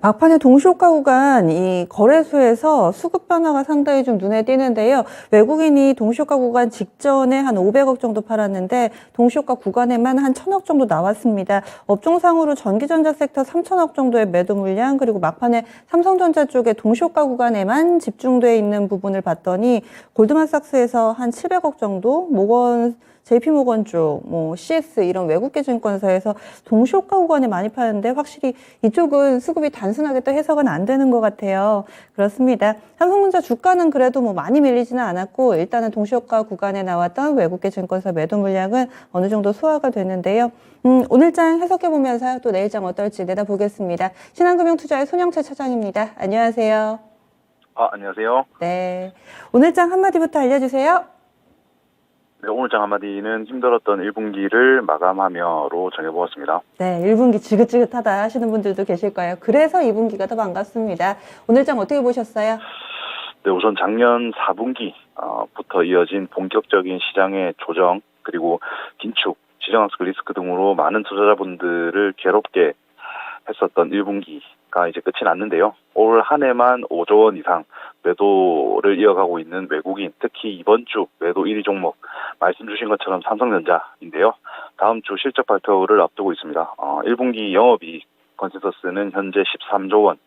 막판에 동시호가 구간 이 거래소에서 수급 변화가 상당히 좀 눈에 띄는데요. 외국인이 동시호가 구간 직전에 한 500억 정도 팔았는데 동시호가 구간에만 한 1000억 정도 나왔습니다. 업종상으로 전기전자 섹터 3000억 정도의 매도 물량, 그리고 막판에 삼성전자 쪽에 동시호가 구간에만 집중돼 있는 부분을 봤더니 골드만삭스에서 한 700억 정도, JP모건 쪽, CS 이런 외국계 증권사에서 동시호가 구간에 많이 파는데 확실히 이쪽은 수급이 단순하게 또 해석은 안 되는 것 같아요. 그렇습니다. 삼성전자 주가는 그래도 많이 밀리지는 않았고 일단은 동시호가 구간에 나왔던 외국계 증권사 매도 물량은 어느 정도 소화가 됐는데요. 오늘장 해석해보면서 또 내일장 어떨지 내다보겠습니다. 신한금융투자의 손영채 차장입니다. 안녕하세요. 안녕하세요. 네. 오늘장 한마디부터 알려주세요. 네, 오늘장 한마디는 힘들었던 1분기를 마감하며로 정해보았습니다. 네, 1분기 지긋지긋하다 하시는 분들도 계실 거예요. 그래서 2분기가 더 반갑습니다. 오늘장 어떻게 보셨어요? 네, 우선 작년 4분기부터 이어진 본격적인 시장의 조정, 그리고 긴축, 지정학습 리스크 등으로 많은 투자자분들을 괴롭게 했었던 1분기가 이제 끝이 났는데요. 올 한 해만 5조 원 이상 매도를 이어가고 있는 외국인, 특히 이번 주 매도 1위 종목, 말씀 주신 것처럼 삼성전자인데요. 다음 주 실적 발표를 앞두고 있습니다. 1분기 영업이익 컨센서스는 현재 13조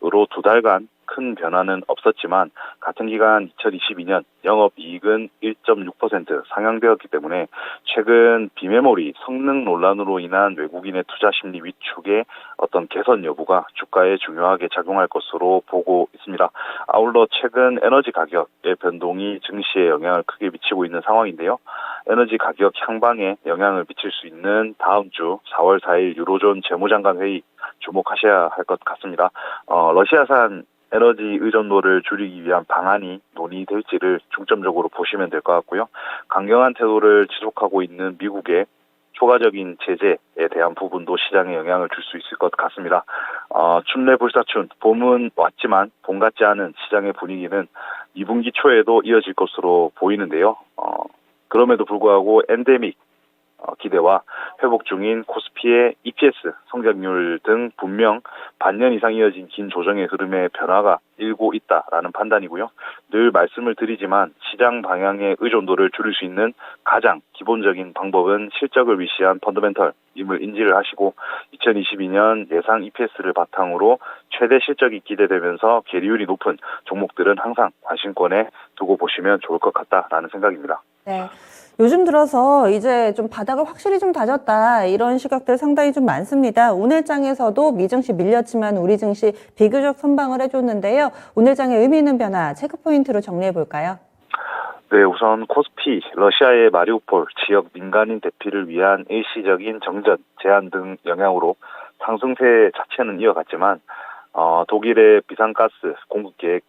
원으로 두 달간 큰 변화는 없었지만 같은 기간 2022년 영업이익은 1.6% 상향되었기 때문에 최근 비메모리 성능 논란으로 인한 외국인의 투자 심리 위축의 어떤 개선 여부가 주가에 중요하게 작용할 것으로 보고 있습니다. 아울러 최근 에너지 가격의 변동이 증시에 영향을 크게 미치고 있는 상황인데요. 에너지 가격 향방에 영향을 미칠 수 있는 다음 주 4월 4일 유로존 재무장관 회의 주목하셔야 할 것 같습니다. 러시아산 에너지 의존도를 줄이기 위한 방안이 논의될지를 중점적으로 보시면 될 것 같고요. 강경한 태도를 지속하고 있는 미국의 추가적인 제재에 대한 부분도 시장에 영향을 줄 수 있을 것 같습니다. 춘내 불사춘, 봄은 왔지만 봄 같지 않은 시장의 분위기는 2분기 초에도 이어질 것으로 보이는데요. 그럼에도 불구하고 엔데믹 기대와 회복 중인 코스피의 EPS 성장률 등 분명 반년 이상 이어진 긴 조정의 흐름에 변화가 일고 있다라는 판단이고요. 늘 말씀을 드리지만 시장 방향의 의존도를 줄일 수 있는 가장 기본적인 방법은 실적을 위시한 펀더멘털임을 인지를 하시고 2022년 예상 EPS를 바탕으로 최대 실적이 기대되면서 계리율이 높은 종목들은 항상 관심권에 두고 보시면 좋을 것 같다라는 생각입니다. 네. 요즘 들어서 이제 좀 바닥을 확실히 좀 다졌다, 이런 시각들 상당히 좀 많습니다. 오늘장에서도 미증시 밀렸지만 우리 증시 비교적 선방을 해줬는데요. 오늘장의 의미 있는 변화 체크 포인트로 정리해 볼까요? 네, 우선 코스피, 러시아의 마리우폴 지역 민간인 대피를 위한 일시적인 정전, 제한 등 영향으로 상승세 자체는 이어갔지만 독일의 비상가스 공급 계획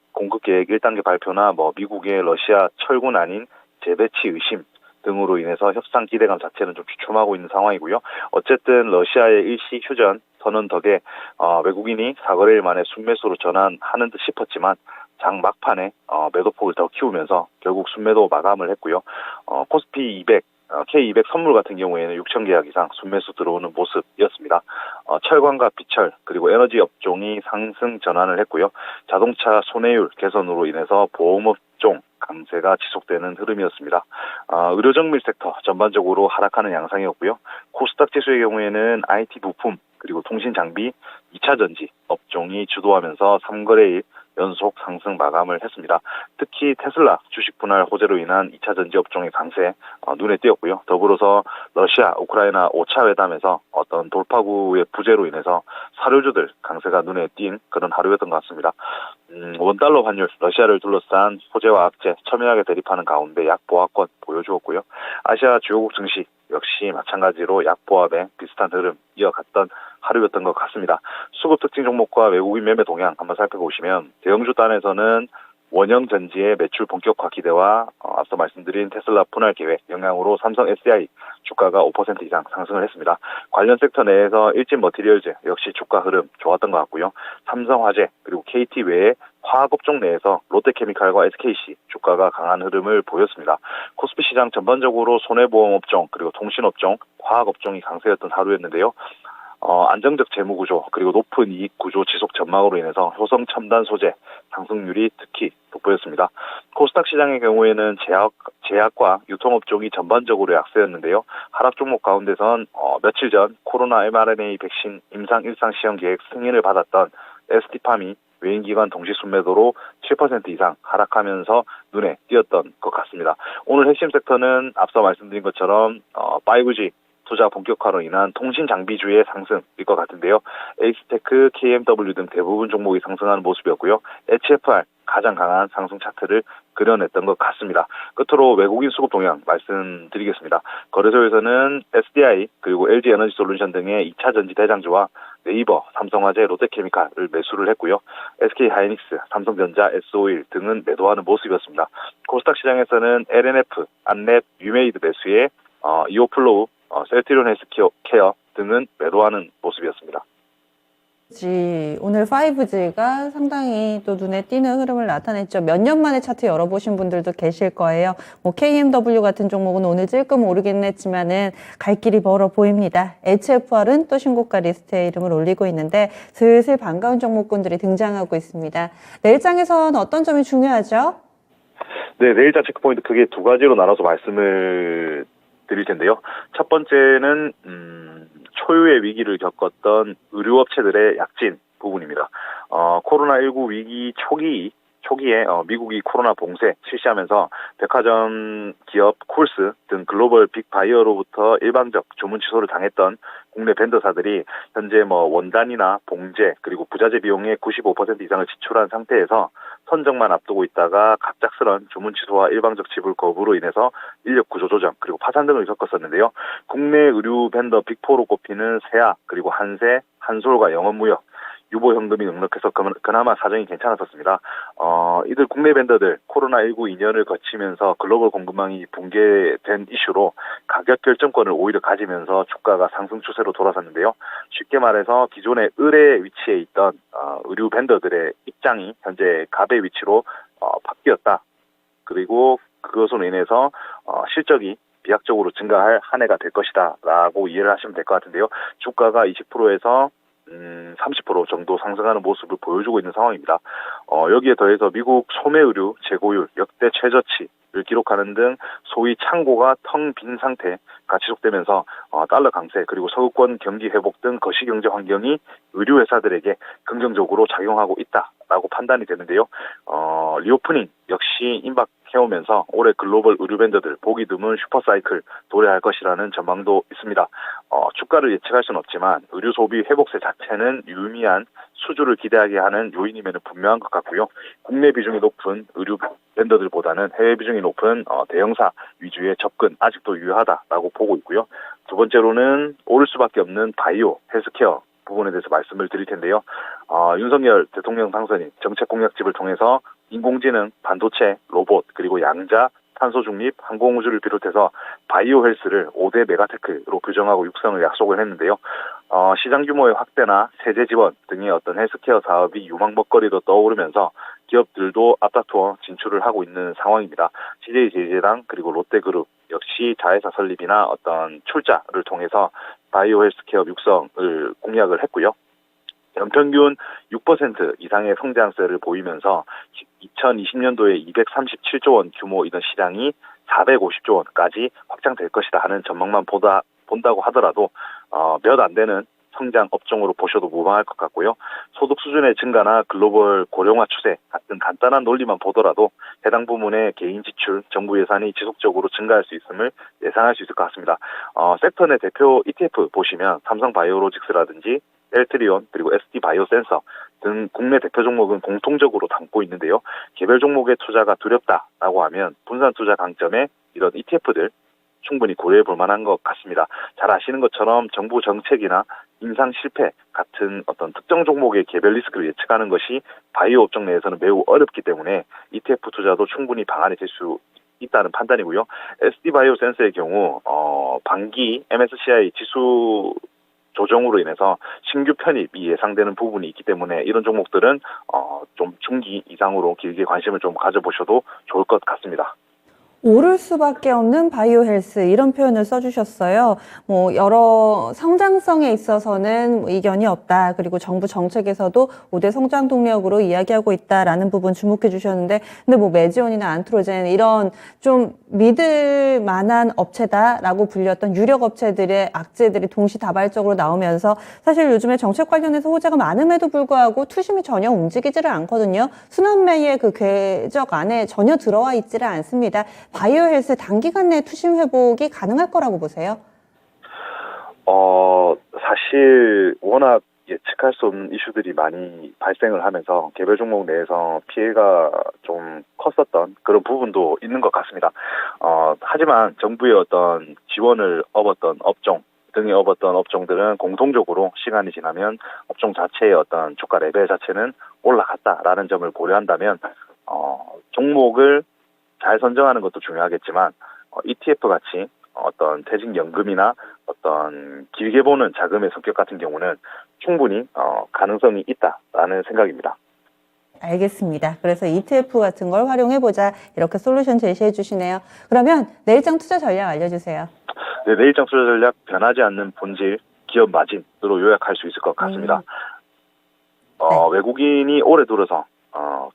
1단계 발표나 미국의 러시아 철군 아닌 재배치 의심 등으로 인해서 협상 기대감 자체는 좀 주춤하고 있는 상황이고요. 어쨌든 러시아의 일시 휴전 선언 덕에 외국인이 4거래일 만에 순매수로 전환하는 듯 싶었지만 장 막판에 매도폭을 더 키우면서 결국 순매도 마감을 했고요. 코스피 200, K200 선물 같은 경우에는 6,000계약 이상 순매수 들어오는 모습이었습니다. 철광과 비철 그리고 에너지 업종이 상승 전환을 했고요. 자동차 손해율 개선으로 인해서 보험업종 강세가 지속되는 흐름이었습니다. 의료정밀 섹터 전반적으로 하락하는 양상이었고요. 코스닥 지수의 경우에는 IT 부품 그리고 통신 장비, 2차 전지 업종이 주도하면서 3거래일 연속 상승 마감을 했습니다. 특히 테슬라 주식 분할 호재로 인한 2차 전지 업종의 강세 눈에 띄었고요. 더불어서 러시아, 우크라이나 5차 회담에서 어떤 돌파구의 부재로 인해서 사료주들 강세가 눈에 띈 그런 하루였던 것 같습니다. 원달러 환율, 러시아를 둘러싼 호재와 악재 첨예하게 대립하는 가운데 약보합권 보여주었고요. 아시아 주요국 증시 역시 마찬가지로 약보합에 비슷한 흐름 이어갔던 하루였던 것 같습니다. 수급 특징 종목과 외국인 매매 동향 한번 살펴보시면 대형주 단에서는 원형 전지의 매출 본격화 기대와 앞서 말씀드린 테슬라 분할 계획 영향으로 삼성 SDI 주가가 5% 이상 상승을 했습니다. 관련 섹터 내에서 일진 머티리얼즈 역시 주가 흐름 좋았던 것 같고요. 삼성화재 그리고 KT 외에 화학업종 내에서 롯데케미칼과 SKC 주가가 강한 흐름을 보였습니다. 코스피 시장 전반적으로 손해보험업종 그리고 통신업종, 화학업종이 강세였던 하루였는데요. 안정적 재무 구조 그리고 높은 이익 구조 지속 전망으로 인해서 효성 첨단 소재 상승률이 특히 돋보였습니다. 코스닥 시장의 경우에는 제약과 유통업 쪽이 전반적으로 약세였는데요. 하락 종목 가운데선 며칠 전 코로나 mRNA 백신 임상 일상 시험 계획 승인을 받았던 ST팜이 외인기관 동시 순매도로 7% 이상 하락하면서 눈에 띄었던 것 같습니다. 오늘 핵심 섹터는 앞서 말씀드린 것처럼 5G 투자 본격화로 인한 통신 장비주의 상승일 것 같은데요. 에이스테크, KMW 등 대부분 종목이 상승하는 모습이었고요. HFR 가장 강한 상승 차트를 그려냈던 것 같습니다. 끝으로 외국인 수급 동향 말씀드리겠습니다. 거래소에서는 SDI 그리고 LG 에너지 솔루션 등의 2차 전지 대장주와 네이버, 삼성화재, 롯데케미칼을 매수를 했고요. SK 하이닉스, 삼성전자, S-오일 등은 매도하는 모습이었습니다. 코스닥 시장에서는 LNF, 안랩, 유메이드 매수에 이오플로우, 셀트리온 헬스케어 등은 매도하는 모습이었습니다. 오늘 5G가 상당히 또 눈에 띄는 흐름을 나타냈죠. 몇 년 만에 차트 열어보신 분들도 계실 거예요. KMW 같은 종목은 오늘 찔끔 오르긴 했지만은 갈 길이 멀어 보입니다. HFR은 또 신고가 리스트에 이름을 올리고 있는데 슬슬 반가운 종목군들이 등장하고 있습니다. 내일장에선 어떤 점이 중요하죠? 네, 내일장 체크포인트 크게 두 가지로 나눠서 말씀을 드릴 텐데요. 첫 번째는 초유의 위기를 겪었던 의료업체들의 약진 부분입니다. 코로나19 위기 초기에 미국이 코로나 봉쇄 실시하면서 백화점 기업 콜스 등 글로벌 빅바이어로부터 일방적 주문 취소를 당했던 국내 벤더사들이 현재 원단이나 봉제 그리고 부자재 비용의 95% 이상을 지출한 상태에서 선정만 앞두고 있다가 갑작스런 주문 취소와 일방적 지불 거부로 인해서 인력 구조 조정 그리고 파산 등을 겪었었는데요. 국내 의류 벤더 빅4로 꼽히는 세아 그리고 한세, 한솔과 영업무역 유보 현금이 넉넉해서 그나마 사정이 괜찮았었습니다. 이들 국내 벤더들 코로나19 2년을 거치면서 글로벌 공급망이 붕괴된 이슈로 가격 결정권을 오히려 가지면서 주가가 상승 추세로 돌아섰는데요. 쉽게 말해서 기존의 을의 위치에 있던 의류 벤더들의 입장이 현재 갑의 위치로 바뀌었다. 그리고 그것으로 인해서 실적이 비약적으로 증가할 한 해가 될 것이다 라고 이해를 하시면 될 것 같은데요. 주가가 20%에서 30% 정도 상승하는 모습을 보여주고 있는 상황입니다. 여기에 더해서 미국 소매의류 재고율 역대 최저치를 기록하는 등 소위 창고가 텅 빈 상태가 지속되면서 달러 강세 그리고 서구권 경기 회복 등 거시경제 환경이 의류 회사들에게 긍정적으로 작용하고 있다라고 판단이 되는데요. 리오프닝 역시 임박해오면서 올해 글로벌 의류 밴더들 보기 드문 슈퍼사이클 도래할 것이라는 전망도 있습니다. 주가를 예측할 수는 없지만 의류 소비 회복세 자체는 유의미한 수주를 기대하게 하는 요인이면 분명한 것 같고요. 국내 비중이 높은 의류 밴더들보다는 해외 비중이 높은 대형사 위주의 접근 아직도 유효하다라고 보고 있고요. 두 번째로는 오를 수밖에 없는 바이오, 헬스케어 부분에 대해서 말씀을 드릴 텐데요. 윤석열 대통령 당선인 정책 공약집을 통해서 인공지능, 반도체, 로봇, 그리고 양자, 탄소 중립, 항공우주를 비롯해서 바이오 헬스를 5대 메가테크로 규정하고 육성을 약속을 했는데요. 시장 규모의 확대나 세제 지원 등의 어떤 헬스케어 사업이 유망 먹거리로 떠오르면서 기업들도 앞다투어 진출을 하고 있는 상황입니다. CJ제일제당 그리고 롯데그룹 역시 자회사 설립이나 어떤 출자를 통해서 바이오 헬스케어 육성을 공약을 했고요. 연평균 6% 이상의 성장세를 보이면서 2020년도에 237조 원 규모이던 시장이 450조 원까지 확장될 것이다 하는 전망만 본다고 하더라도 몇 안 되는 성장 업종으로 보셔도 무방할 것 같고요. 소득 수준의 증가나 글로벌 고령화 추세 같은 간단한 논리만 보더라도 해당 부문의 개인 지출, 정부 예산이 지속적으로 증가할 수 있음을 예상할 수 있을 것 같습니다. 섹터 내 대표 ETF 보시면 삼성바이오로직스라든지 셀트리온 그리고 ST바이오센서 등 국내 대표 종목은 공통적으로 담고 있는데요. 개별 종목의 투자가 두렵다라고 하면 분산 투자 강점에 이런 ETF들 충분히 고려해 볼 만한 것 같습니다. 잘 아시는 것처럼 정부 정책이나 임상 실패 같은 어떤 특정 종목의 개별 리스크를 예측하는 것이 바이오 업종 내에서는 매우 어렵기 때문에 ETF 투자도 충분히 방안이 될 수 있다는 판단이고요. ST바이오센서의 경우 반기 MSCI 지수 조정으로 인해서 신규 편입이 예상되는 부분이 있기 때문에 이런 종목들은 좀 중기 이상으로 길게 관심을 좀 가져보셔도 좋을 것 같습니다. 오를 수밖에 없는 바이오 헬스 이런 표현을 써주셨어요. 뭐 여러 성장성에 있어서는 뭐 이견이 없다. 그리고 정부 정책에서도 5대 성장 동력으로 이야기하고 있다라는 부분 주목해 주셨는데, 근데 뭐 메지온이나 안트로젠 이런 좀 믿을 만한 업체다라고 불렸던 유력 업체들의 악재들이 동시다발적으로 나오면서 사실 요즘에 정책 관련해서 호재가 많음에도 불구하고 투심이 전혀 움직이지를 않거든요. 순환매의 그 궤적 안에 전혀 들어와 있지를 않습니다. 바이오 헬스 단기간 내 투심 회복이 가능할 거라고 보세요? 사실 워낙 예측할 수 없는 이슈들이 많이 발생을 하면서 개별 종목 내에서 피해가 좀 컸었던 그런 부분도 있는 것 같습니다. 하지만 정부의 어떤 지원을 업었던 업종 등이 업었던 업종들은 공통적으로 시간이 지나면 업종 자체의 어떤 주가 레벨 자체는 올라갔다라는 점을 고려한다면 종목을 잘 선정하는 것도 중요하겠지만 ETF 같이 어떤 퇴직연금이나 어떤 길게 보는 자금의 성격 같은 경우는 충분히 가능성이 있다라는 생각입니다. 알겠습니다. 그래서 ETF 같은 걸 활용해보자 이렇게 솔루션 제시해 주시네요. 그러면 내일장 투자 전략 알려주세요. 네, 내일장 투자 전략 변하지 않는 본질, 기업 마진으로 요약할 수 있을 것 같습니다. 네. 외국인이 올해 들어서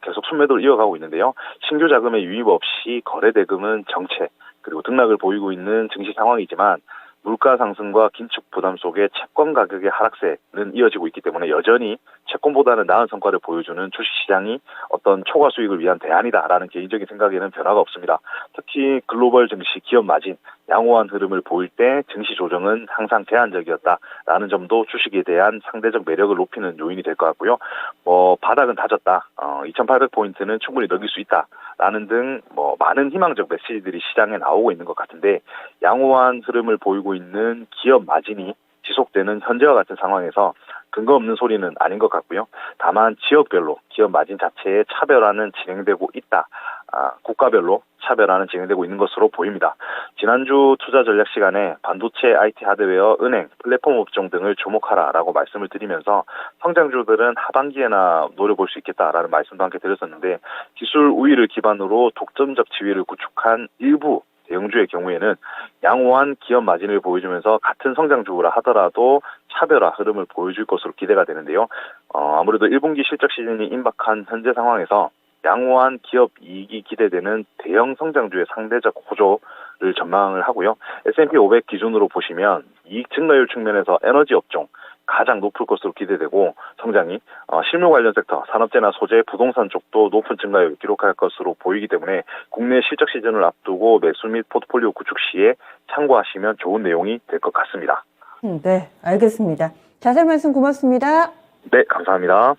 계속 순매도를 이어가고 있는데요. 신규 자금의 유입 없이 거래 대금은 정체, 그리고 등락을 보이고 있는 증시 상황이지만 물가 상승과 긴축 부담 속에 채권 가격의 하락세는 이어지고 있기 때문에 여전히 채권보다는 나은 성과를 보여주는 주식시장이 어떤 초과 수익을 위한 대안이다라는 개인적인 생각에는 변화가 없습니다. 특히 글로벌 증시 기업 마진, 양호한 흐름을 보일 때 증시 조정은 항상 제한적이었다라는 점도 주식에 대한 상대적 매력을 높이는 요인이 될 것 같고요. 바닥은 다졌다. 2,800포인트는 충분히 넘길 수 있다라는 등 많은 희망적 메시지들이 시장에 나오고 있는 것 같은데, 양호한 흐름을 보이고 있는 기업 마진이 지속되는 현재와 같은 상황에서 근거 없는 소리는 아닌 것 같고요. 다만 지역별로 기업 마진 자체의 차별화는 진행되고 있다. 국가별로 차별화는 진행되고 있는 것으로 보입니다. 지난주 투자 전략 시간에 반도체, IT 하드웨어, 은행, 플랫폼 업종 등을 주목하라라고 말씀을 드리면서 성장주들은 하반기에나 노려볼 수 있겠다라는 말씀도 함께 드렸었는데, 기술 우위를 기반으로 독점적 지위를 구축한 일부 대형주의 경우에는 양호한 기업 마진을 보여주면서 같은 성장주라 하더라도 차별화 흐름을 보여줄 것으로 기대가 되는데요. 아무래도 1분기 실적 시즌이 임박한 현재 상황에서 양호한 기업 이익이 기대되는 대형 성장주의 상대적 호조를 전망을 하고요. S&P 500 기준으로 보시면 이익 증가율 측면에서 에너지 업종 가장 높을 것으로 기대되고, 성장이 실무 관련 섹터, 산업재나 소재, 부동산 쪽도 높은 증가율을 기록할 것으로 보이기 때문에 국내 실적 시즌을 앞두고 매수 및 포트폴리오 구축 시에 참고하시면 좋은 내용이 될 것 같습니다. 네, 알겠습니다. 자세한 말씀 고맙습니다. 네, 감사합니다.